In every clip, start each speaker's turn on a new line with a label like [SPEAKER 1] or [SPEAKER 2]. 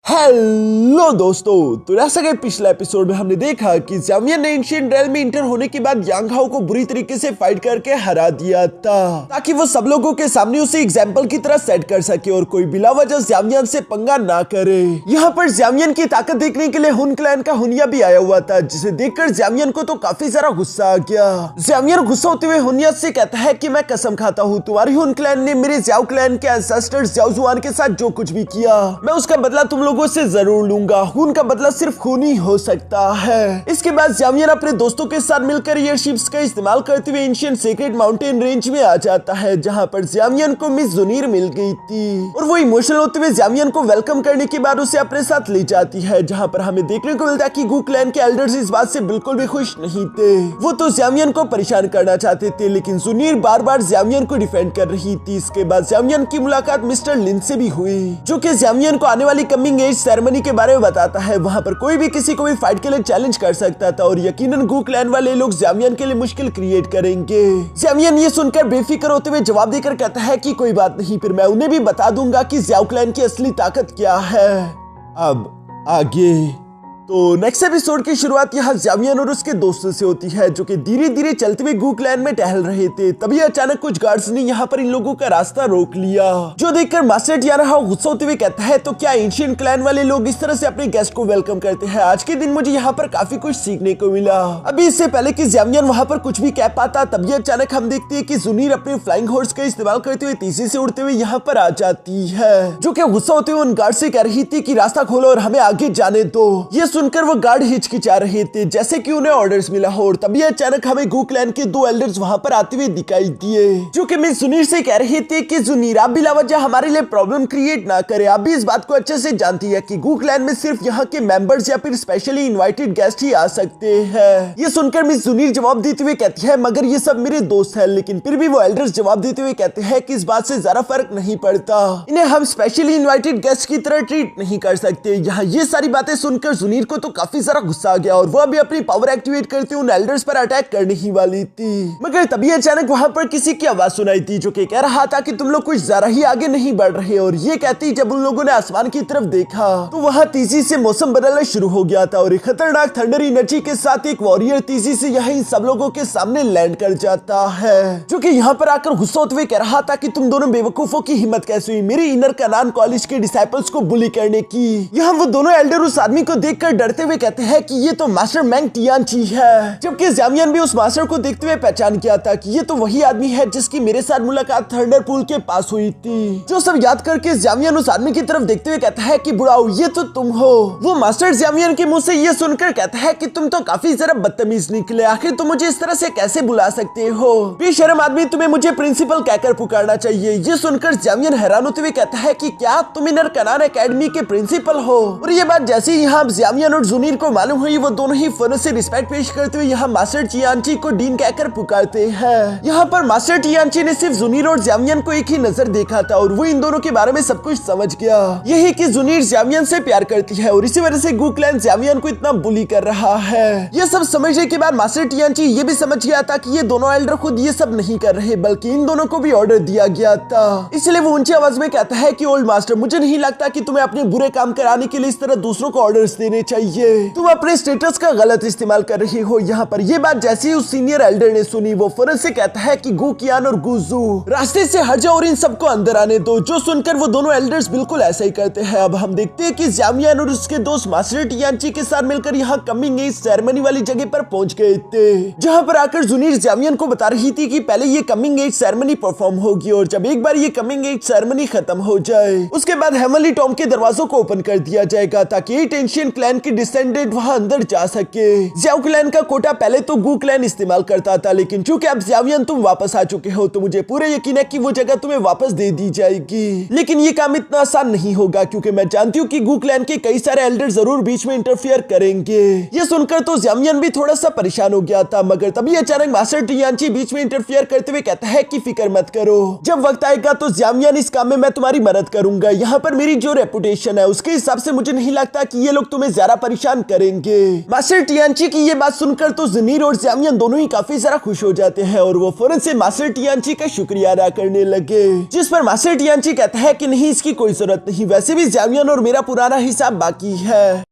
[SPEAKER 1] Hello दोस्तों, तो जैसा कि पिछले एपिसोड में हमने देखा कि ज़ावियर ने एंशिएंट रेल्म में इंटर होने के बाद यांग हाओ को बुरी तरीके से फाइट करके हरा दिया था ताकि वो सब लोगों के सामने उसे एग्जाम्पल की तरह सेट कर सके और कोई बिला वजह ज़ावियर से पंगा ना करे। यहाँ पर ज़ावियर की ताकत देखने के लिए हुन क्लैन का हुनिया भी आया हुआ था, जिसे देखकर ज़ावियर को तो काफी सारा गुस्सा आ गया। ज़ावियर गुस्सा होते हुए हुनिया से कहता है कि मैं कसम खाता हूँ तुम्हारी हुन क्लैन ने मेरे ज़्याओ क्लैन के एंसेस्टर ज़्याओ जुआन के साथ जो कुछ भी किया मैं उसका बदला तुम लोगों से जरूर लूंगा। खून का बदला सिर्फ खून ही हो सकता है। इसके बाद ज़ावियर अपने दोस्तों के साथ मिलकर एयरशिप्स का इस्तेमाल करते हुए एंशिएंट सेक्रेट माउंटेन रेंज में आ जाता है, जहां पर ज़ावियर को मिस ज़ुनीर मिल गई थी और वो इमोशनल होते हुए ज़ावियर को वेलकम करने के बाद उसे अपने साथ ले जाती है, जहां पर हमें देखने को मिलता है कि गू क्लैन के एल्डर्स इस बात से बिल्कुल भी खुश नहीं थे। वो तो ज़ावियर को परेशान करना चाहते थे, लेकिन ज़ुनीर बार बार ज़ावियर को डिफेंड कर रही थी। इसके बाद ज़ावियर की मुलाकात मिस्टर लिन से भी हुई, जो कि ज़ावियर को आने वाली कमिंग एज सेरेमनी के बारे में बताता है। वहां पर कोई भी किसी को भी फाइट के लिए चैलेंज कर सकता था और यकीनन गू क्लैन वाले लोग ज़ावियर के लिए मुश्किल क्रिएट करेंगे। ज़ावियर ये सुनकर बेफिक्र होते हुए जवाब देकर कहता है कि कोई बात नहीं, फिर मैं उन्हें भी बता दूंगा कि ज़्याओ क्लैन की असली ताकत क्या है। अब आगे तो नेक्स्ट एपिसोड की शुरुआत यहाँ ज़ावियर और उसके दोस्तों से होती है, जो कि धीरे धीरे चलते हुए गू क्लैन में टहल रहे थे। तभी अचानक कुछ गार्ड्स ने यहाँ पर इन लोगों का रास्ता रोक लिया, जो देखकर मास्टर टियाना हाओ गुस्सा होते हुए कहता है तो क्या एंशिएंट क्लैन वाले लोग इस तरह से अपने गेस्ट को वेलकम करते हैं? आज के दिन मुझे यहाँ पर काफी कुछ सीखने को मिला। अभी इससे पहले कि ज़ावियर वहाँ पर कुछ भी कह पाता, तभी अचानक हम देखते हैं कि ज़ुनीर अपने फ्लाइंग हॉर्स का इस्तेमाल करते हुए तेजी से उड़ते हुए यहाँ पर आ जाती है, जो कि गुस्सा होते हुए उन गार्ड से कह रही थी कि रास्ता खोलो और हमें आगे जाने दो। ये सुनकर वो गार्ड हिचकिचा रहे थे जैसे कि उन्हें ऑर्डर्स मिला हो, और तभी अचानक हमें गू क्लैन के दो एल्डर्स वहां पर आते हुए दिखाई दिए, जो कि मिस ज़ुनीर से कह रहे थे कि ज़ुनीर आप बिला वजह हमारे लिए प्रॉब्लम क्रिएट ना करे। आप भी इस बात को अच्छे से जानती है कि गू क्लैन में सिर्फ यहाँ के मेंबर्स या फिर स्पेशली इनवाइटेड गेस्ट ही आ सकते हैं। ये सुनकर मिस ज़ुनीर जवाब देते हुए कहती है मगर ये सब मेरे दोस्त है। लेकिन फिर भी वो एल्डर्स जवाब देते हुए कहते हैं कि इस बात से ज्यादा फर्क नहीं पड़ता, इन्हें हम स्पेशली इनवाइटेड गेस्ट की तरह ट्रीट नहीं कर सकते। यहाँ ये सारी बातें सुनकर ज़ुनीर को तो काफी सारा गुस्सा आ गया और वह भी अपनी पावर एक्टिवेट करते उन एल्डर्स पर अटैक करने ही वाली थी। मगर तभी अचानक वहां पर किसी की आवाज सुनाई थी, जो कि कह रहा था कि तुम लोग कुछ जरा ही आगे नहीं बढ़ रहे। और ये कहती जब उन लोगों ने आसमान की तरफ देखा तो वहां तेजी से मौसम बदलना शुरू हो गया था और एक खतरनाक थंडर एनर्जी के साथ एक वॉरियर तेजी से यहाँ सब लोगों के सामने लैंड कर जाता है, जो कि यहाँ पर आकर गुस्सा होते हुए कह रहा था कि तुम दोनों बेवकूफों की हिम्मत कैसे हुई मेरी इनर कनान कॉलेज के डिसाइपल्स को बुली करने की। यहाँ वो दोनों एल्डर उस आदमी को देखकर डरते हुए कहते हैं कि ये तो मास्टर मैंग टियानची है, जबकि ज़ावियर भी उस मास्टर को देखते हुए पहचान किया था कि ये तो वही आदमी है जिसकी मेरे साथ मुलाकात थंडर पूल के पास हुई थी। जो सब याद करके ज़ावियर उस आदमी की तरफ देखते हुए कहता है कि बुढ़ाओ ये तो तुम हो। वो मास्टर ज़ावियर के मुंह से ये सुनकर कहता है कि तुम तो काफी जरा बदतमीज निकले, आखिर तुम मुझे इस तरह से कैसे बुला सकते हो? बेशर्म आदमी, तुम्हें मुझे प्रिंसिपल कहकर पुकारना चाहिए। ये सुनकर ज़ावियर हैरान होते हुए कहता है कि क्या तुम इनर कनान एकेडमी के प्रिंसिपल हो? और ये बात जैसे ही यहाँ ज़ावियर और ज़ुनीर को मालूम हुई, वो दोनों ही फौरन से रिस्पेक्ट पेश करते हुए यहाँ मास्टर टियानची को डीन कहकर पुकारते हैं। यहाँ पर मास्टर टियानची ने सिर्फ ज़ुनीर और ज़ावियर को एक ही नजर देखा था और वो इन दोनों के बारे में सब कुछ समझ गया, यही कि ज़ुनीर ज़ावियर से प्यार करती है और इसी वजह से गू क्लैन ज़ावियर को इतना बुली कर रहा है। ये सब समझने के बाद मास्टर टियानची ये भी समझ गया था कि ये दोनों एल्डर खुद ये सब नहीं कर रहे, बल्कि इन दोनों को भी ऑर्डर दिया गया था। इसलिए वो ऊंची आवाज में कहता है कि ओल्ड मास्टर, मुझे नहीं लगता कि तुम्हें अपने बुरे काम कराने के लिए इस तरह दूसरों को ऑर्डर्स देने चाहिए। तुम अपने स्टेटस का गलत इस्तेमाल कर रही हो। यहाँ पर ये बात जैसे ही उस सीनियर एल्डर ने सुनी, वो फौरन से कहता है कि गू कियान और गुजू रास्ते से हट जाओ और इन सबको अंदर आने दो। जो सुनकर वो दोनों एल्डर्स बिल्कुल ऐसा ही करते हैं। अब हम देखते हैं कि ज़ावियर और उसके दोस्त मास्टर टियानची के साथ मिलकर यहाँ कमिंग एज सेरेमनी वाली जगह पर पहुंच गए थे, जहाँ पर आकर ज़ुनीर ज़ावियर को बता रही थी कि पहले ये कमिंग एज सेरेमनी परफॉर्म होगी और जब एक बार ये कमिंग एज सेरेमनी खत्म हो जाए उसके बाद हेवनली टॉम के दरवाजों को ओपन कर दिया जाएगा ताकि एंशिएंट क्लैन की डिसेंडेंट वहां अंदर जा सके। ज़्याओ क्लैन का कोटा पहले तो गू क्लैन इस्तेमाल करता था, लेकिन चूंकि अब ज़ावियर तुम वापस आ चुके हो तो मुझे पूरा यकीन है कि वो जगह तुम्हें वापस दे दी जाएगी। लेकिन ये काम इतना आसान नहीं होगा, क्योंकि मैं जानती हूँ कि गू क्लैन के कई सारे एल्डर जरूर बीच में इंटरफियर करेंगे। ये सुनकर तो ज़ावियर भी थोड़ा सा परेशान हो गया था, मगर तभी अचानक मास्टर टियानची बीच में इंटरफियर करते हुए कहता है कि फिक्र मत करो, जब वक्त आएगा तो ज़ावियर इस काम में मैं तुम्हारी मदद करूंगा। यहाँ पर मेरी जो रेपुटेशन है उसके हिसाब से मुझे नहीं लगता कि ये लोग तुम्हें ज्यादा ज्यादा परेशान करेंगे। मास्टर टियानची की ये बात सुनकर तो ज़मीर और ज़ावियन दोनों ही काफी ज्यादा खुश हो जाते हैं और वो फौरन से मास्टर टियानची का शुक्रिया अदा करने लगे, जिस पर मास्टर टियानची कहता है कि नहीं, इसकी कोई जरूरत नहीं, वैसे भी ज़ावियन और मेरा पुराना हिसाब बाकी है।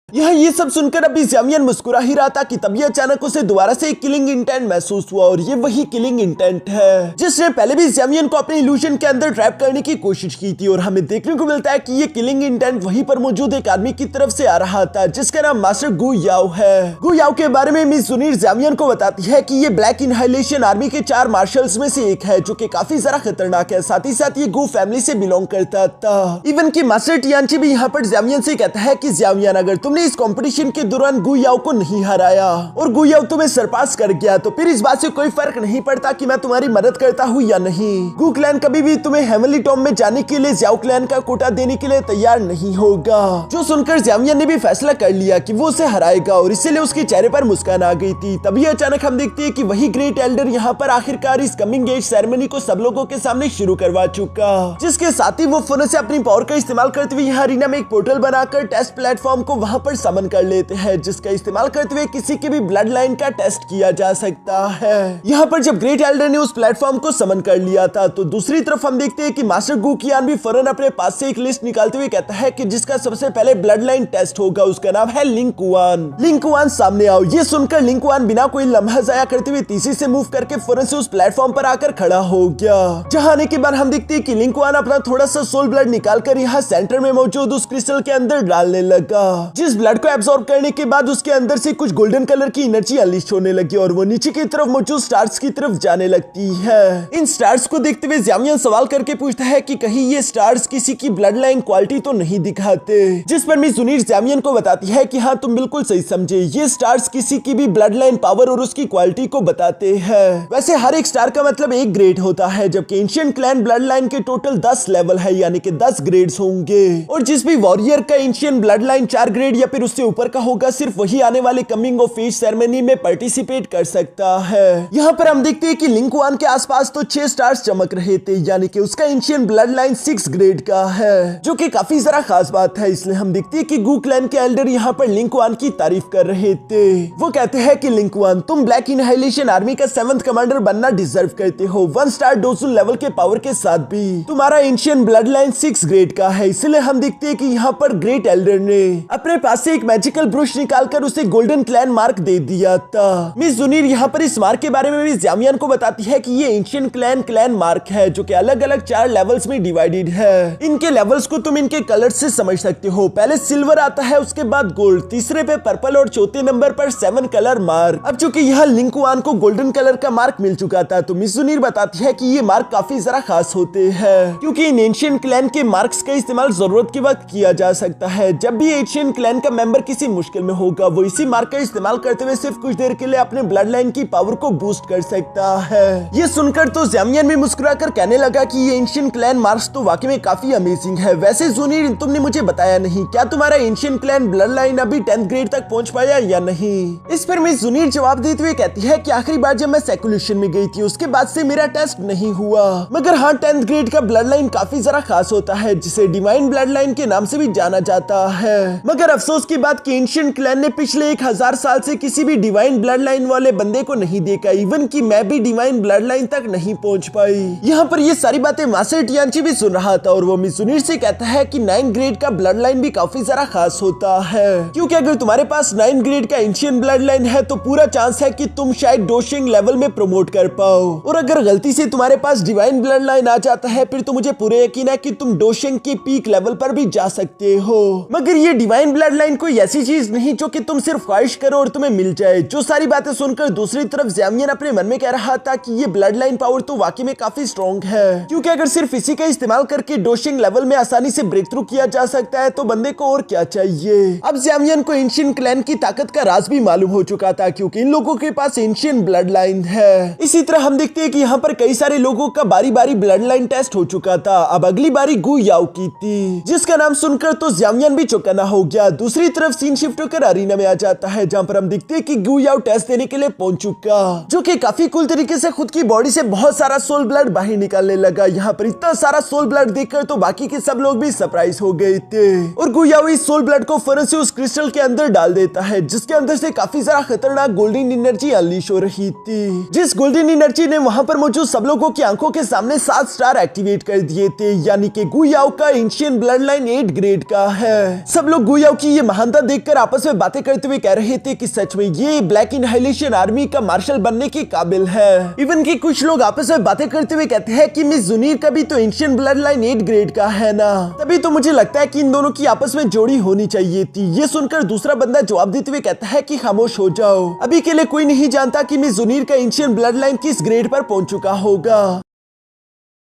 [SPEAKER 1] यह ये सब सुनकर अभी ज़ावियन मुस्कुरा ही रहा था कि तभी अचानक उसे दोबारा से एक किलिंग इंटेंट महसूस हुआ और ये वही किलिंग इंटेंट है जिसने पहले भी ज़ावियन को अपने इल्यूजन के अंदर ट्रैप करने की कोशिश की थी। और हमें देखने को मिलता है कि ये किलिंग इंटेंट वहीं पर मौजूद एक आदमी की तरफ से आ रहा था जिसका नाम मास्टर गु याओ है। गु याओ के बारे में मिस ज़ुनिर ज़ावियन को बताती है कि ये ब्लैक इनहाइलेशन आर्मी के 4 मार्शल्स में से एक है जो कि काफी ज्यादा खतरनाक है। साथ ही साथ ये गु फैमिली से बिलोंग करता था। इवन की मास्टर टियानची भी यहाँ पर ज़ावियन से कहता है कि ज़ावियन, अगर तुमने इस कंपटीशन के दौरान गु याओ को नहीं हराया और गु याओ तुम्हें सरपास कर गया तो फिर इस बात से कोई फर्क नहीं पड़ता कि मैं तुम्हारी मदद करता हूँ या नहीं। गु क्लैन कभी भी तुम्हें हेवनली टॉम में जाने के लिए ज़ाओ क्लैन का कोटा देने के लिए तैयार नहीं होगा। जो सुनकर ज़ावियन ने भी फैसला कर लिया कि वो उसे हराएगा और इसीलिए उसके चेहरे पर मुस्कान आ गई थी। तभी अचानक हम देखते हैं कि वही ग्रेट एल्डर यहाँ पर आखिरकार इस कमिंग एज सेरेमनी को सब लोगों के सामने शुरू करवा चुका, जिसके साथ ही वो फौरन से अपनी पावर का इस्तेमाल करते हुए यहाँ अरीना में एक पोर्टल बनाकर टेस्ट प्लेटफॉर्म को वहां पर समन कर लेते हैं, जिसका इस्तेमाल करते हुए किसी की भी ब्लड लाइन का टेस्ट किया जा सकता है। यहाँ पर जब ग्रेट एल्डर ने उस प्लेटफॉर्म को समन कर लिया था तो दूसरी तरफ हम देखते हैं कि मास्टर गु कियान भी फौरन अपने पास से एक लिस्ट निकालते हुए कहता है कि जिसका सबसे पहले ब्लड लाइन टेस्ट होगा उसका नाम है लिंग कुआन। लिंग कुआन सामने आओ। ये सुनकर लिंग कुआन बिना कोई लम्हा जाया करते हुए तीसरी से मूव करके फौरन से उस प्लेटफॉर्म पर आकर खड़ा हो गया। जहाँ आने के बाद हम देखते हैं कि लिंग कुआन अपना थोड़ा सा सोल ब्लड निकालकर यहाँ सेंटर में मौजूद उस क्रिस्टल के अंदर डालने लगा, जिस ब्लड को एब्सॉर्ब करने के बाद उसके अंदर से कुछ गोल्डन कलर की एनर्जी अनलीश होने लगी और वो नीचे की तरफ मौजूद स्टार्स की तरफ जाने लगती है। इन स्टार्स को देखते हुए ज़ावियन सवाल करके पूछता है कि कहीं ये स्टार्स किसी की ब्लड लाइन क्वालिटी तो नहीं दिखाते, जिस पर मिस ज़ुनिर ज़ावियन को बताती है कि हाँ तुम बिल्कुल सही समझे, ये स्टार्स किसी की भी ब्लड लाइन पावर और उसकी क्वालिटी को बताते हैं। वैसे हर एक स्टार का मतलब एक ग्रेड होता है, जबकि एंशिएंट क्लैन ब्लड लाइन के टोटल 10 लेवल है, यानी कि 10 ग्रेड्स होंगे और जिस भी वॉरियर का एंशिएंट ब्लड लाइन 4 ग्रेड या फिर उससे ऊपर का होगा सिर्फ वही आने वाले कमिंग ऑफ एज सेरेमनी में पार्टिसिपेट कर सकता है। यहाँ पर हम देखते हैं कि लिंग कुआन के आसपास तो 6 स्टार्स चमक रहे थे, यानी कि उसका एंशिएंट ब्लड लाइन 6 ग्रेड का है, जो कि काफी जरा खास बात है। इसलिए हम देखते हैं कि गु क्लैन के एल्डर यहाँ पर लिंग कुआन की तारीफ कर रहे थे। वो कहते हैं कि लिंग कुआन, तुम ब्लैक इनहाइलेशन आर्मी का 7th कमांडर बनना डिजर्व करते हो। 1 स्टार डोजुन लेवल के पावर के साथ भी तुम्हारा एंशिएंट ब्लड लाइन 6 ग्रेड का है। इसलिए हम देखते हैं कि यहाँ पर ग्रेट एल्डर ने अपने पास से एक मैजिकल ब्रुश निकालकर उसे गोल्डन क्लैन मार्क दे दिया था। मिस ज़ुनिर यहाँ पर इस मार्क के बारे में भी ज़ावियन को बताती है कि ये एंशिएंट क्लैन मार्क है, जो कि अलग अलग 4 लेवल्स में डिवाइडेड है। इनके लेवल्स को तुम इनके कलर से समझ सकते हो। पहले सिल्वर आता है, उसके बाद गोल्ड, तीसरे पे पर्पल और चौथे नंबर पर 7 कलर मार्क। अब चूंकि यह लिंग कुआन को गोल्डन कलर का मार्क मिल चुका था तो मिस ज़ुनिर बताती है कि ये मार्क काफी जरा खास होते हैं, क्योंकि इन एंशिएंट क्लैन के मार्क्स का इस्तेमाल जरूरत के वक्त किया जा सकता है। जब भी एंशिएंट क्लैन का मेंबर किसी मुश्किल में होगा वो इसी मार्क का इस्तेमाल करते हुए सिर्फ कुछ देर के लिए अपने ब्लड लाइन की पावर को बूस्ट कर सकता है। ये सुनकर तो ज़ावियन भी मुस्कुराकर कहने लगा कि ये एंशिएंट क्लैन मार्क्स तो वाकई में काफी अमेजिंग है। वैसे ज़ुनिर, तुमने मुझे बताया नहीं, क्या तुम्हारा एंशिएंट क्लैन ब्लड लाइन अभी 10th ग्रेड तक पहुंच पाया या नहीं? इस पर मिस ज़ुनिर जवाब देते हुए कहती है कि आखिरी बार जब मैं सेकुलेशन में गई थी उसके बाद से मेरा टेस्ट नहीं हुआ, मगर हाँ 10th ग्रेड का ब्लड लाइन काफी जरा खास होता है, जिसे डिवाइन ब्लड लाइन के नाम से भी जाना जाता है। मगर अफसोस की बात कि एंशिएंट क्लैन ने पिछले 1000 साल से किसी भी डिवाइन ब्लड लाइन वाले बंदे को नहीं देखा, इवन कि मैं भी डिवाइन ब्लड लाइन तक नहीं पहुंच पाई। यहाँ पर ये सारी बातें मास्टर टियानची भी सुन रहा था और वो मिस ज़ुनिर से कहता है कि 9 ग्रेड का ब्लड लाइन भी काफी जरा खास होता है, क्योंकि अगर तुम्हारे पास 9 ग्रेड का एंशिएंट ब्लड लाइन है तो पूरा चांस है कि तुम शायद डोशिंग लेवल में प्रमोट कर पाओ, और अगर गलती से तुम्हारे पास डिवाइन ब्लड लाइन आ जाता है फिर तो मुझे पूरे यकीन है कि तुम डोशिंग के पीक लेवल पर भी जा सकते हो। मगर ये डिवाइन ब्लड लाइन कोई ऐसी चीज नहीं जो कि तुम सिर्फ ख्वाहिश करो और तुम्हें मिल जाए। जो सारी बातें सुनकर दूसरी तरफ ज़ावियन अपने मन में कह रहा था कि ये ब्लड लाइन पावर तो वाकई में काफी स्ट्रॉन्ग है, क्योंकि अगर सिर्फ इसी का इस्तेमाल करके डोशिंग लेवल में आसानी से ब्रेक थ्रू किया जा सकता है तो बंदे को और क्या चाहिए। अब ज़ावियन को एंशिएंट क्लैन की ताकत का राज भी मालूम हो चुका था, क्योंकि इन लोगों के पास एंशिएंट ब्लड लाइन है। इसी तरह हम देखते हैं कि यहाँ पर कई सारे लोगों का बारी बारी ब्लड लाइन टेस्ट हो चुका था। अब अगली बारी गु याओ की थी, जिसका नाम सुनकर तो ज़ावियन भी चौकन्ना हो गया। दूसरी दूसरी तरफ सीन शिफ्ट होकर अरीना में आ जाता है, जहाँ पर हम देखते हैं कि गु याओ टेस्ट देने के लिए पहुंच चुका, जो कि काफी कूल तरीके से खुद की बॉडी से बहुत सारा सोल ब्लड बाहर निकालने लगा। यहाँ पर इतना सारा सोल ब्लड देखकर तो बाकी के सब लोग भी सरप्राइज हो गए थे और गु याओ इस सोल ब्लड को फौरन से उस क्रिस्टल के अंदर डाल देता है, जिसके अंदर से काफी सारा खतरनाक गोल्डन एनर्जी अनलीश हो रही थी, जिस गोल्डन एनर्जी ने वहां पर मौजूद सब लोगों की आंखों के सामने 7 स्टार एक्टिवेट कर दिए थे, यानी कि गु याओ का एंशिएंट ब्लड लाइन 8 ग्रेड का है। सब लोग गु याओ की ये महानता देखकर आपस में बातें करते हुए कह रहे थे कि सच में ये ब्लैक इनहाइलेशन आर्मी का मार्शल बनने के काबिल है। इवन कि कुछ लोग आपस में बातें करते हुए कहते हैं कि मिस जुनीर का भी तो एंशिएंट ब्लड लाइन 8 ग्रेड का है ना, तभी तो मुझे लगता है कि इन दोनों की आपस में जोड़ी होनी चाहिए थी। ये सुनकर दूसरा बंदा जवाब देते हुए कहता है कि खामोश हो जाओ, अभी के लिए कोई नहीं जानता कि मिस जुनीर का एंशिएंट ब्लड लाइन किस ग्रेड पर पहुंच चुका होगा।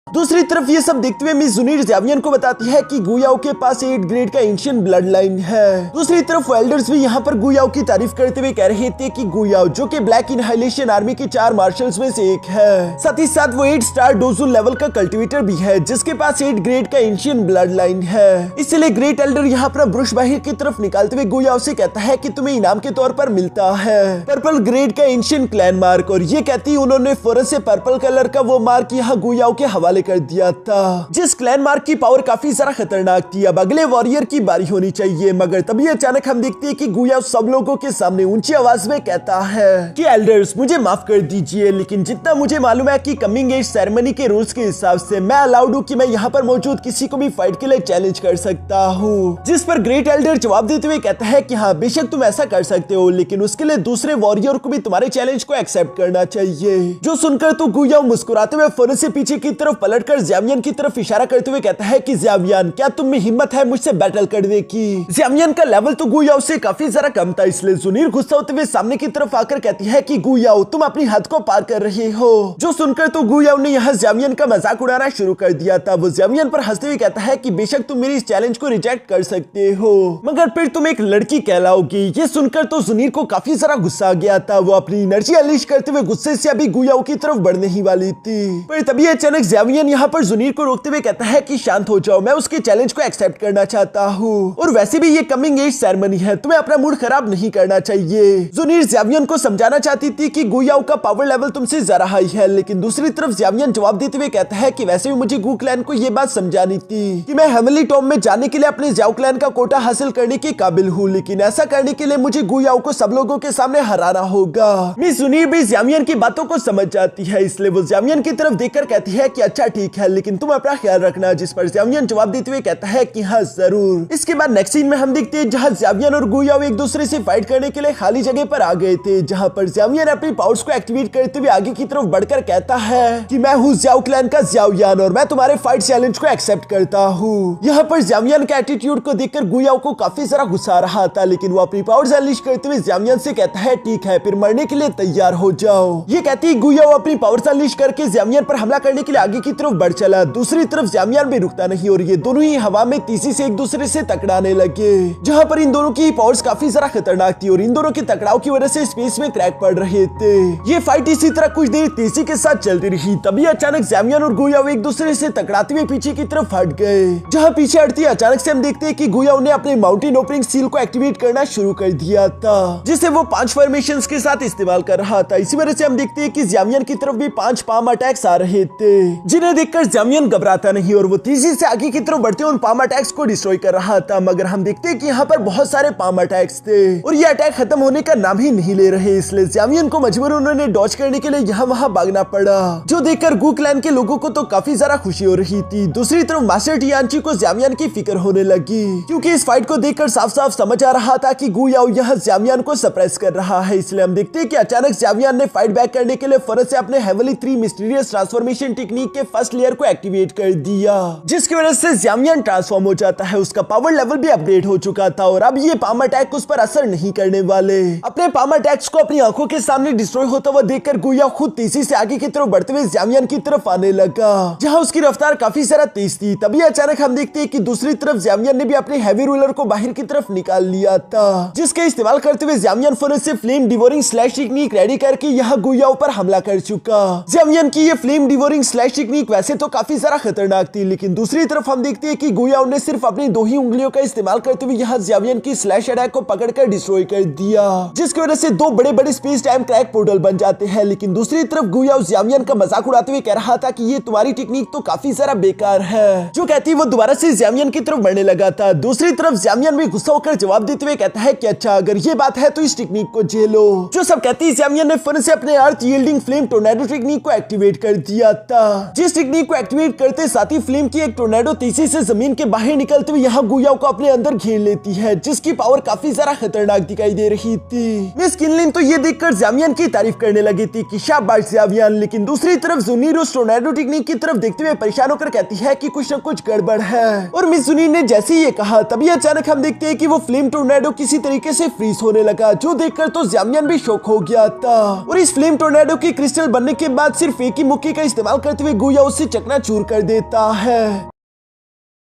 [SPEAKER 1] दूसरी तरफ ये सब देखते हुए मिस जुनीर ज़ावियन को बताती है कि गु याओ के पास 8 ग्रेड का एंशिएंट ब्लड लाइन है। दूसरी तरफ एल्डर्स भी यहाँ पर गु याओ की तारीफ करते हुए कह रहे थे कि गु याओ जो कि ब्लैक इनहाइलेशन आर्मी के 4 मार्शल्स में से एक है, साथ ही साथ वो 8 स्टार डोजुन लेवल का कल्टिवेटर भी है, जिसके पास 8 ग्रेड का एंशिएंट ब्लड लाइन है। इसलिए ग्रेट एल्डर यहाँ पर ब्रुश बाहर की तरफ निकालते हुए गु याओ से कहता है कि तुम्हें इनाम के तौर पर मिलता है पर्पल ग्रेड का एंशिएंट क्लैन मार्क, और ये कहती उन्होंने फौरन से पर्पल कलर का वो मार्क यहाँ गु याओ के हवाले कर दिया था, जिस क्लैन मार्क की पावर काफी सारा खतरनाक थी। अब अगले वॉरियर की बारी होनी चाहिए, मगर तभी अचानक हम देखते हैं कि गु याओ सब लोगों के सामने ऊंची आवाज में कहता है कि एल्डर्स मुझे माफ कर दीजिए, लेकिन जितना मुझे मालूम है कि कमिंग एज सेरेमनी के रूल्स के हिसाब से मैं अलाउड हूँ कि मैं यहाँ पर मौजूद किसी को भी फाइट के लिए चैलेंज कर सकता हूँ। जिस पर ग्रेट एल्डर जवाब देते हुए कहता है कि हाँ बेशक तुम ऐसा कर सकते हो, लेकिन उसके लिए दूसरे वॉरियर को भी तुम्हारे चैलेंज को एक्सेप्ट करना चाहिए। जो सुनकर तो गु याओ मुस्कुराते हुए फौरन से पीछे की तरफ पलटकर ज़ावियन की तरफ इशारा करते हुए कहता है कि ज़ावियन क्या तुम में हिम्मत है मुझसे बैटल करने की। ज़ावियन का लेवल तो गु याओ से काफी ज्यादा कम था, इसलिए जुनीर गुस्सा होते हुए सामने की तरफ आकर कहती है कि गु याओ तुम अपनी हद को पार कर रहे हो। जो सुनकर तो गु याओ ने यहाँ ज़ावियन का मजाक उड़ाना शुरू कर दिया था। वो ज़ावियन पर हंसते हुए कहता है कि बेशक तुम मेरी इस चैलेंज को रिजेक्ट कर सकते हो, मगर फिर तुम एक लड़की कहलाओगी। ये सुनकर तो जुनीर को काफी सारा गुस्सा आ गया था। वो अपनी एनर्जी अनलीश करते हुए गुस्से से अभी गु याओ की तरफ बढ़ने ही वाली थी, पर तभी अचानक ज़ावियन यहाँ पर जुनीर को रोकते हुए कहता है कि शांत हो जाओ, मैं उसके चैलेंज को एक्सेप्ट करना चाहता हूँ, और वैसे भी ये कमिंग एज सेरेमनी है, तुम्हें अपना मूड खराब नहीं करना चाहिए। जुनीर ज़ावियन को समझाना चाहती थी कि गु याओ का पावर लेवल तुमसे ज्यादा हाई है, लेकिन दूसरी तरफ ज़ावियन जवाब देते हुए कहता है कि वैसे भी मुझे गु क्लैन को ये बात समझानी थी कि मैं हेवनली टॉम में जाने के लिए अपने ज़ाओ क्लैन का कोटा हासिल करने के काबिल हूँ, लेकिन ऐसा करने के लिए मुझे गु याओ को सब लोगों के सामने हराना होगा। मिस जुनीर भी ज़ावियन की बातों को समझ जाती है, इसलिए वो ज़ावियन की तरफ देखकर कहती है कि अच्छा ठीक है, लेकिन तुम अपना ख्याल रखना। जिस पर ज़ावियन जवाब देते हुए कहता है कि हाँ जरूर। इसके बाद नेक्स्ट सीन में हम देखते हैं जहाँ ज़ावियन और गु याओ एक दूसरे से फाइट करने के लिए खाली जगह पर आ गए थे, जहाँ पर ज़ावियन अपनी पावर्स को एक्टिवेट करते हुए आगे की तरफ बढ़कर कहता है कि मैं हूँ ज़ाओ क्लैन का ज़ाओयान और मैं तुम्हारे फाइट चैलेंज को एक्सेप्ट करता हूँ। यहाँ पर ज़ावियन के एटीट्यूड को देखकर गु याओ को काफी सारा गुस्सा आ रहा था, लेकिन वो अपनी पावर्स अनलीश करते हुए ज़ावियन से कहता है ठीक है फिर मरने के लिए तैयार हो जाओ। ये कहती गु याओ अपनी पावर्स अनलीश करके ज़ावियन पर हमला करने के लिए आगे की तरफ बढ़ चला। दूसरी तरफ ज़ावियन भी रुकता नहीं और ये दोनों ही हवा में तेजी से एक दूसरे से टकराने लगे, जहाँ पर इन दोनों की पावर्स काफी ज्यादा खतरनाक थी और इन दोनों के टकराव की वजह से स्पेस में क्रैक पड़ रहे थे। ये फाइट इसी तरह कुछ देर तेजी के साथ चलती रही, तभी अचानक ज़ावियन और गु याओ एक दूसरे से टकराते हुए पीछे की तरफ हट गए। जहाँ पीछे हटती अचानक से हम देखते हैं कि गु याओ ने अपने माउंटेन ओपनिंग सील को एक्टिवेट करना शुरू कर दिया था, जिसे वो 5 फॉर्मेशंस के साथ इस्तेमाल कर रहा था। इसी वजह से हम देखते हैं कि ज़ावियन की तरफ भी 5 पाम अटैक्स आ रहे थे, जिन्हें देखकर ज़ावियन घबराता नहीं और वो तेजी से आगे की तरफ बढ़ते उन पाम अटैक्स को डिस्ट्रॉय कर रहा था। मगर हम देखते हैं कि यहाँ पर बहुत सारे पाम अटैक्स थे और ये अटैक खत्म होने का नाम ही नहीं ले रहे, इसलिए ज़ावियन को मजबूर उन्होंने डॉज करने के लिए यहाँ वहाँ भागना पड़ा, जो देखकर गु क्लैन के लोगों को तो काफी ज्यादा खुशी हो रही थी। दूसरी तरफ मास्टर टियानची को ज़ावियन की फिक्र होने लगी, क्योंकि इस फाइट को देखकर साफ साफ समझ आ रहा था कि गु याओ यहाँ ज़ावियन को सप्रेस कर रहा है। इसलिए हम देखते हैं कि अचानक ज़ावियन ने फाइट बैक करने के लिए फौरन से अपने हेवनली 3 मिस्टीरियस ट्रांसफॉर्मेशन टेक्निक के फर्स्ट लेयर को एक्टिवेट कर दिया, जिसकी वजह से ज़ावियन ट्रांसफॉर्म हो जाता है। उसका पावर लेवल भी अपग्रेड हो चुका था और अब ये पाम अटैक उस पर असर नहीं करने वाले। अपने पाम अटैक्स को अपनी आंखों के सामने डिस्ट्रॉय होता हुआ देखकर गु याओ खुद तेजी से आगे की तरफ बढ़ते हुए ज़ावियन की तरफ आने लगा, जहां उसकी रफ्तार काफी ज्यादा तेज थी। तभी अचानक हम देखते हैं कि दूसरी तरफ ज़ावियन ने भी अपने हैवी रूलर को बाहर की तरफ निकाल लिया था, जिसके इस्तेमाल करते हुए ज़ावियन फौरन से flame devouring slash technique ready करके यहाँ गु याओ पर हमला कर चुका। ज़ावियन की ये flame devouring slash technique technique वैसे तो काफी ज्यादा खतरनाक थी, लेकिन दूसरी तरफ हम देखते हैं कि गुयाओ ने सिर्फ अपनी 2 ही उंगलियों का इस्तेमाल करते हुए यहाँ ज़ावियन की स्लैश अटैक को पकड़कर डिस्ट्रॉय कर दिया, जिसकी वजह से 2 बड़े स्पेस टाइम क्रैक पोर्टल बन जाते हैं। लेकिन दूसरी तरफ गुयाओ ज़ावियन का मजाक उड़ाते हुए कह रहा था कि ये तुम्हारी टेक्निक तो काफी ज्यादा बेकार है, जो कहती वो दोबारा से ज़ावियन की तरफ बढ़ने लगा था। दूसरी तरफ ज़ावियन भी गुस्सा होकर जवाब देते हुए कहता है कि अच्छा अगर ये बात है तो इस टेक्निक को झेलो। जो सब कहती ज़ावियन ने फौरन से अपने अर्थ यील्डिंग फ्लेम टोर्नेडो टेक्निक को एक्टिवेट कर दिया था, जिस टेक्निक को एक्टिवेट करते साथ ही फ्लेम की एक टोर्नेडो तेजी से जमीन के बाहर निकलते हुए यहाँ गुयाओ को अपने अंदर घेर लेती है, जिसकी पावर काफी ज्यादा खतरनाक दिखाई दे रही थी। मिस किनलिन तो ये देखकर ज़ावियन की तारीफ करने लगी थी कि शाबाश ज़ावियन, लेकिन दूसरी तरफ जुनीर उस टोर्नेडो टेक्निक की तरफ देखते हुए परेशान होकर कहती है कि कुछ न कुछ गड़बड़ है। और मिस जुनीर ने जैसे ही ये कहा तभी अचानक हम देखते हैं कि वो फ्लेम टोर्नेडो किसी तरीके से फ्रीज होने लगा, जो देखकर तो ज़ावियन भी शॉक हो गया था। और इस फ्लेम टोर्नेडो की क्रिस्टल बनने के बाद सिर्फ एक ही मुक्के का इस्तेमाल करते हुए गुयाओ उसे चकनाचूर कर देता है।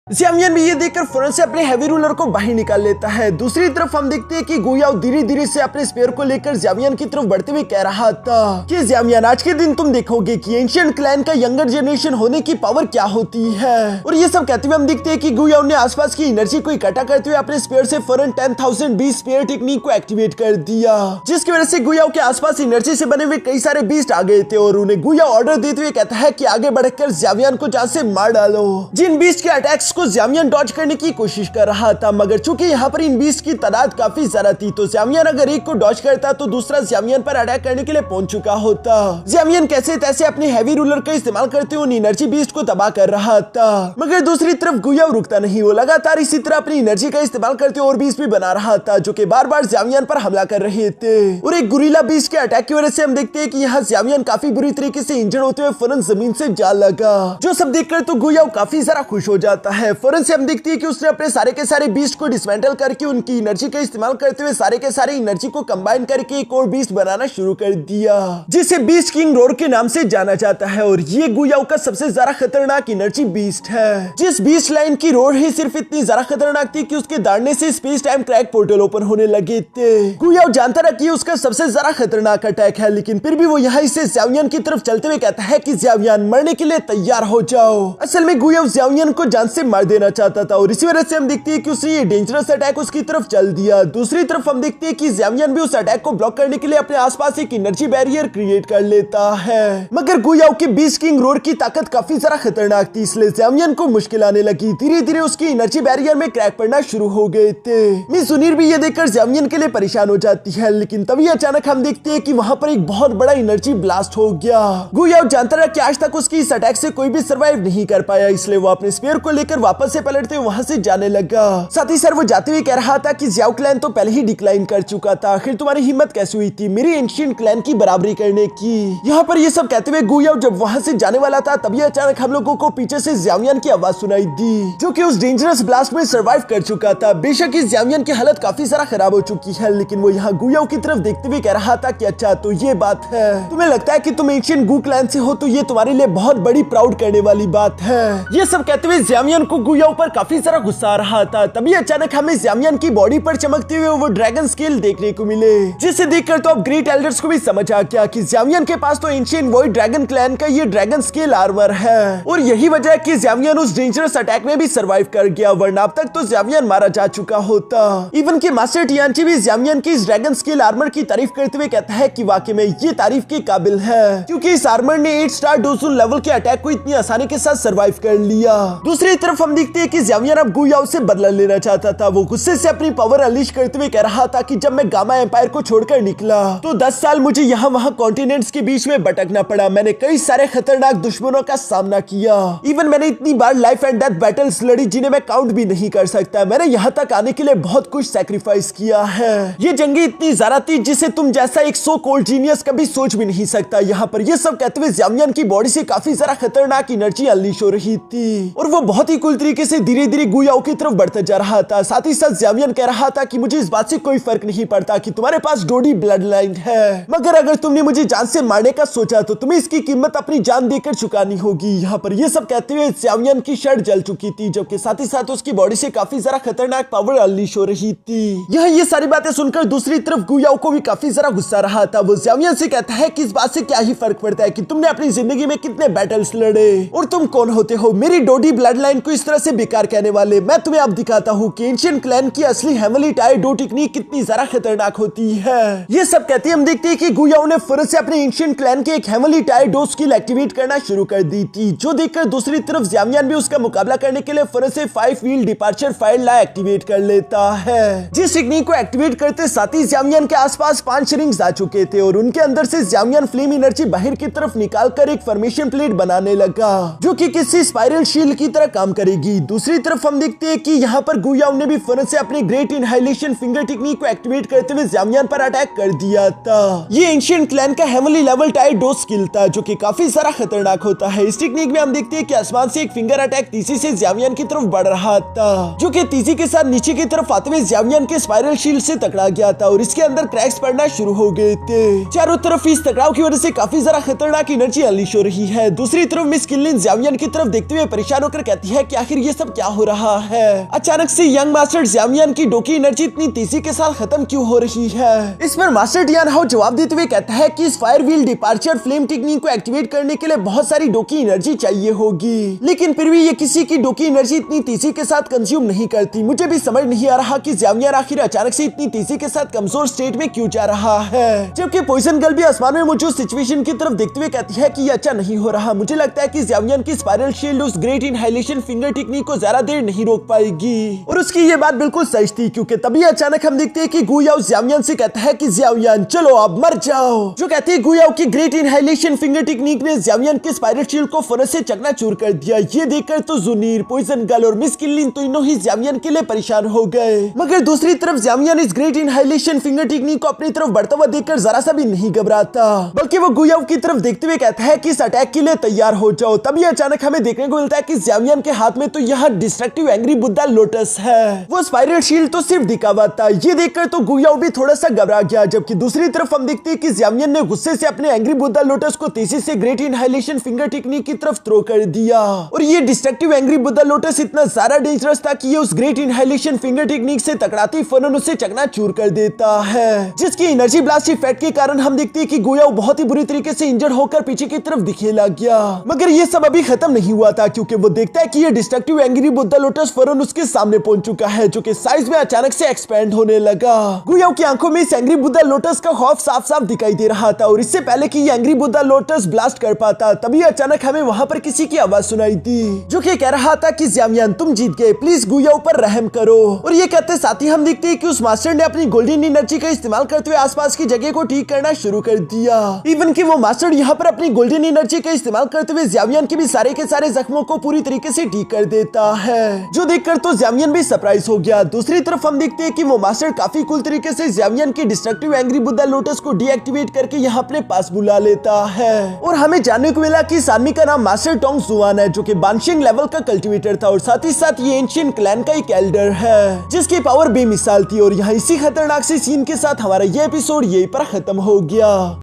[SPEAKER 1] ज़ावियन भी ये देखकर फौरन से अपने हैवी रूलर को बाहर निकाल लेता है। दूसरी तरफ हम देखते हैं कि गुयाओ धीरे धीरे से अपने स्पेयर को लेकर ज़ावियन की तरफ बढ़ते हुए कह रहा था कि ज़ावियन आज के दिन तुम देखोगे कि एंशिएंट क्लैन का यंगर जनरेशन होने की पावर क्या होती है। और ये सब कहते हुए हम देखते हैं कि गुयाओ ने आसपास की एनर्जी को इकट्ठा करते हुए अपने स्पेयर से फौरन 10,000 बीस्ट स्पेयर टेक्निक को एक्टिवेट कर दिया, जिसकी वजह से गुयाओ के आसपास एनर्जी से बने हुए कई सारे बीस्ट आ गए थे। और उन्हें गुयाओ ऑर्डर देते हुए कहता है कि आगे बढ़कर ज़ावियन को जहां से मार डालो। जिन बीस्ट के अटैक्स को ज़ावियन डॉज करने की कोशिश कर रहा था, मगर चूंकि यहाँ पर इन बीस्ट की तादाद काफी ज्यादा थी तो ज़ावियन अगर एक को डॉज करता तो दूसरा ज़ावियन पर अटैक करने के लिए पहुंच चुका होता। ज़ावियन कैसे तैसे अपने हैवी रूलर का इस्तेमाल करते हुए उन एनर्जी बीस्ट को तबाह कर रहा था, मगर दूसरी तरफ गुयाओ रुकता नहीं, वो लगातार इसी तरह अपनी एनर्जी का इस्तेमाल करते और बीस्ट भी बना रहा था, जो कि बार बार ज़ावियन पर हमला कर रहे थे। और एक गुरिल्ला बीस्ट के अटैक की वजह से हम देखते हैं कि यहाँ ज़ावियन काफी बुरी तरीके से इंजर्ड होते हुए फौरन जमीन से जा लगा, जो सब देखकर तो गुयाओ काफी ज्यादा खुश हो जाता है। फौरन से हम देखते हैं कि उसने अपने सारे के सारे बीस्ट को डिसमेंटल करके उनकी एनर्जी का इस्तेमाल करते हुए सारे के सारे एनर्जी को कंबाइन करके एक और बीस्ट बनाना शुरू कर दिया, जिसे बीस्ट किंग रोर के नाम से जाना जाता है। और ये गुयाओ का सबसे ज्यादा खतरनाक एनर्जी बीस्ट है। जिस बीस्ट लाइन की रोर ही सिर्फ इतनी ज्यादा खतरनाक थी कि उसके दाड़ने से space time crack portal open होने लगे थे। गुयाओ जानता रहा कि उसका सबसे ज्यादा खतरनाक अटैक है, लेकिन फिर भी वो यहाँ से ज़ावियन की तरफ चलते हुए कहता है कि ज़ावियन मरने के लिए तैयार हो जाओ। असल में गुयाओ ज़ावियन को जान से मार देना चाहता था और इसी वजह से हम देखते हैं कि उसने ये डेंजरस अटैक उसकी तरफ चल दिया। दूसरी तरफ हम देखते हैं कि ज़ावियन भी उस अटैक को ब्लॉक करने के लिए अपने आसपास एक एनर्जी बैरियर क्रिएट कर लेता है, मगर गुयाओ के बीस्ट किंग रोर की ताकत काफी ज्यादा खतरनाक थी, इसलिए ज़ावियन को मुश्किल आने लगी। धीरे धीरे उसकी एनर्जी बैरियर में क्रैक पड़ना शुरू हो गए थे। मिस जुनीर भी ये देखकर ज़ावियन के लिए परेशान हो जाती है, लेकिन तभी अचानक हम देखते हैं कि वहां पर एक बहुत बड़ा एनर्जी ब्लास्ट हो गया। गुयाओ जानता रहा कि आज तक उसकी इस अटैक से कोई भी सर्वाइव नहीं कर पाया, इसलिए वो अपने स्पेयर को लेकर वापस से पलटते हुए वहां से जाने लगा। साथ ही सर वो जाते हुए कह रहा था कि ज़ाओ क्लैन तो पहले ही डिक्लाइन कर चुका था, आखिर तुम्हारी हिम्मत कैसे हुई थी मेरी एंशिएंट क्लैन की बराबरी करने की। यहाँ पर ये सब कहते हुए गुयाओ जब वहां से जाने वाला था तभी अचानक हम लोगों को पीछे से ज़ावियन की आवाज सुनाई दी, जो कि उस डेंजरस ब्लास्ट में सर्वाइव कर चुका था। बेशक इस ज़ावियन की हालत काफी ज्यादा खराब हो चुकी है, लेकिन वो यहाँ गुयाओ की तरफ देखते हुए कह रहा था कि अच्छा तो ये बात है, तुम्हें लगता है कि तुम एंशिएंट गू क्लैन से हो तो ये तुम्हारे लिए बहुत बड़ी प्राउड करने वाली बात है। ये सब कहते हुए ज़ावियन को गुयाओ पर काफी ज्यादा गुस्सा आ रहा था। तभी अचानक हमें ज़ावियन की बॉडी पर चमकते हुए वो ड्रैगन स्केल देखने को मिले, जिसे देखकर तो अब ग्रेट एल्डर्स को भी समझ आ गया कि ज़ावियन के पास तो एंशिएंट वॉइड ड्रैगन क्लैन का ये ड्रैगन स्केल आर्मर है। और यही वजह है कि ज़ावियन उस डेंजरस अटैक में भी सर्वाइव कर गया, वरना अब तक तो ज़ावियन मारा जा चुका होता। इवन के मास्टर टियानची भी ज़ावियन की इस ड्रैगन स्केल आर्मर की तारीफ करते हुए कहता है कि वाकई में ये तारीफ के काबिल है, क्योंकि इस आर्मर ने 8 स्टार डोज़ुन लेवल के अटैक को इतनी आसानी के साथ सर्वाइव कर लिया। दूसरी तरफ हम देखते हैं कि ज़ावियन अब गुयाओ से बदला लेना चाहता था। वो गुस्से से अपनी पावर अनलीश करते हुए कह रहा था कि जब मैं गामा एम्पायर को छोड़कर निकला तो 10 साल मुझे यहाँ वहाँ कॉन्टिनेंट्स के बीच में भटकना पड़ा। मैंने कई सारे खतरनाक दुश्मनों का सामना किया, इवन मैंने इतनी बार लाइफ एंड डेथ बैटल्स लड़ी जिन्हें मैं काउंट भी नहीं कर सकता। मैंने यहाँ तक आने के लिए बहुत कुछ सैक्रिफाइस किया है। ये जंगी इतनी ज्यादा थी जिसे तुम जैसा एक सो कोल्ड जीनियस कभी सोच भी नहीं सकता। यहाँ पर ये सब कहते हुए ज़ावियन की बॉडी से काफी ज्यादा खतरनाक एनर्जी अनलीश हो रही थी और वो बहुत ही कूल तरीके से धीरे धीरे गुयाओ की तरफ बढ़ता जा रहा था। साथ ही साथ ज़ावियन कह रहा था कि मुझे इस बात से कोई फर्क नहीं पड़ता कि तुम्हारे पास डोडी ब्लड लाइन है, मगर अगर तुमने मुझे जान से मारने का सोचा तो तुम्हें इसकी कीमत अपनी जान देकर चुकानी होगी। यहाँ पर ये सब कहते हुए ज़ावियन की शर्ट जल चुकी थी, जबकि साथ ही साथ उसकी बॉडी से काफी ज्यादा खतरनाक पावर अनलीश हो रही थी। यह ये सारी बातें सुनकर दूसरी तरफ गुयाओ को भी काफी ज्यादा गुस्सा रहा था। वो ज़ावियन से कहता है कि इस बात से क्या ही फर्क पड़ता है कि तुमने अपनी जिंदगी में कितने बैटल्स लड़े और तुम कौन होते हो मेरी डोडी ब्लड लाइन को इस तरह से बेकार कहने वाले। मैं तुम्हें अब दिखाता हूँ कि एंशिएंट क्लैन की असली हेमली टाई डो टेक्निक कितनी ज्यादा खतरनाक होती है। ये सब कहते हम देखते हैं कि गुयाओ ने फौरन से अपने एंशिएंट क्लैन के एक हेमली टाई डो स्किल एक्टिवेट करना शुरू कर दी थी, जो देखकर दूसरी तरफ ज़ावियन भी उसका मुकाबला करने के लिए फौरन से 5 व्हील डिपार्चर फायर ला एक्टिवेट कर लेता है। जिस टेक्निक को एक्टिवेट करते साथ ही ज़ावियन के आसपास 5 रिंग्स आ चुके थे और उनके अंदर से ज़ावियन फ्लेम एनर्जी बाहर की तरफ निकालकर एक फॉर्मेशन प्लेट बनाने लगा, जो कि किसी स्पाइरल शील्ड की तरह काम करेगी। दूसरी तरफ हम देखते हैं कि यहाँ पर गुयाओ ने भी फौरन से अपने ग्रेट इनहाइलेशन फिंगर टेक्निक को एक्टिवेट करते हुए ज़ावियन पर अटैक कर दिया था। ये एंशिएंट क्लैन का हेवनली लेवल टाई डो स्किल था, जो कि काफी सारा खतरनाक होता है। इस टेक्निक में हम देखते हैं कि आसमान से एक फिंगर अटैक तीसी से ज़ावियन की तरफ बढ़ रहा था, जो कि तीसी के साथ नीचे की तरफ आते हुए ज़ावियन के स्पाइरल शील्ड से टकरा गया था और इसके अंदर क्रैक्स पड़ना शुरू हो गए थे। चारों तरफ इस टकराव की वजह से काफी ज्यादा खतरनाक एनर्जी अनलीश हो रही है। दूसरी तरफ मिस किनलिन ज़ावियन की तरफ देखते हुए परेशान होकर कहती है कि आखिर ये सब क्या हो रहा है। अचानक से यंग मास्टर ज़ावियन की डो की एनर्जी इतनी तेजी के साथ खत्म क्यों हो रही है। इस पर मास्टर टियान हाओ जवाब देते हुए कहता है कि इस fire wheel departure flame technique को एक्टिवेट करने के लिए बहुत सारी डो की एनर्जी चाहिए होगी, लेकिन फिर भी ये किसी की डो की एनर्जी इतनी तेजी के साथ कंज्यूम नहीं करती। मुझे भी समझ नहीं आ रहा कि ज़ावियन आखिर अचानक से इतनी तेजी के साथ कमजोर स्टेट में क्यों जा रहा है। जबकि पॉइजन गर्ल भी आसमान में मौजूद सिचुएशन की तरफ देखते हुए कहती है कि ये अच्छा नहीं हो रहा। मुझे लगता है कि ज़ावियन की स्पाइरल शील्ड उस ग्रेट इनहाइलेशन फिंगर टेक्निक को ज्यादा देर नहीं रोक पाएगी, और उसकी ये बात बिल्कुल सच थी, क्योंकि तभी अचानक हम देखते हैं कि गुयाओ ज़ावियन से कहता है कि ज़ावियन चलो अब मर जाओ। जो कहते हैं गुयाओ की ग्रेट इनहाइलेशन फिंगर टेक्निक ने ज़ावियन के स्पाइरल शील्ड को फौरन से चकनाचूर कर दिया। ये देखकर तो जुनीर, पॉइजन गर्ल और मिस किनलिन तीनों ही ज़ावियन के लिए परेशान हो गए, मगर दूसरी तरफ ज़ावियन इस ग्रेट इनहाइलेशन फिंगर टेक्निक को अपनी तरफ बढ़ता हुआ देखकर जरा सा भी नहीं घबराता, बल्कि वो गुयाओ की तरफ देखते हुए कहता है कि इस अटैक के लिए तैयार हो जाओ। तभी अचानक हमें देखने को मिलता है कि ज़ावियन के हाथ में तो यह डिस्ट्रक्टिव एंग्री बुद्धा लोटस है। वो स्पाइरल शील्ड तो सिर्फ दिखावा था। ये देखकर तो गुयाओ भी थोड़ा सा घबरा गया, जबकि दूसरी तरफ हम देखते हैं कि ज़ावियन ने गुस्से से अपने एंग्री बुद्धा लोटस को तेजी से ग्रेट इनहाइलेशन फिंगर टेक्निक की तरफ थ्रो कर दिया, और ये डिस्ट्रक्टिव एंग्री बुद्धा लोटस इतना ज्यादा डेंजरस था कि ये उस ग्रेट इनहाइलेशन फिंगर टेक्निक से टकराते फौरन उसे चकनाचूर कर देता है, जिसकी एनर्जी ब्लास्ट इफेक्ट के कारण हम देखते हैं कि गुयाओ बहुत ही बुरी तरीके से इंजर्ड होकर पीछे की तरफ दिखने लग गया। मगर ये सब अभी खत्म नहीं हुआ था, क्योंकि वो देखता है कि ये डिस्ट्रक्टिव एंग्री बुद्धा लोटस फौरन उसके सामने पहुंच चुका है, जो कि साइज में अचानक से एक्सपेंड होने लगा। गुयाओ की आंखों में इस एंग्री बुद्धा लोटस का खौफ साफ साफ दिखाई दे रहा था, और इससे पहले कि ये एंग्री बुद्धा लोटस ब्लास्ट कर पाता, तभी अचानक हमें वहां पर किसी की आवाज सुनाई दी, जो कि कह रहा था कि ज़ावियन तुम जीत गए, प्लीज गुयाओ पर रहम करो। और ये कहते साथ ही हम देखते हैं कि उस मास्टर ने अपनी गोल्डन एनर्जी का इस्तेमाल करते हुए आसपास की जगह को ठीक करना शुरू कर दिया। इवन कि वो मास्टर यहाँ पर अपनी गोल्डन एनर्जी का इस्तेमाल करते हुए ज़ावियन के भी सारे के सारे जख्मों को पूरी तरीके से ठीक कर देता है, जो देखकर तो ज़ावियन भी सरप्राइज हो गया। दूसरी तरफ हम देखते हैं कि वो मास्टर काफी कूल तरीके से ज़ावियन की डिस्ट्रक्टिव एंग्री बुद्धा लोटस को डीएक्टिवेट करके यहाँ अपने पास बुला लेता है, और हमें जानने को मिला कि सानमी का नाम मास्टर टोंग जुआन है, जो कि बानशिंग लेवल का कल्टिवेटर था, और साथ ही साथ ये एंशिएंट क्लैन का एक एल्डर है, जिसकी पावर बेमिसाल थी। और यहाँ इसी खतरनाक से सीन के साथ हमारा ये एपिसोड यहीं पर खत्म हो गया।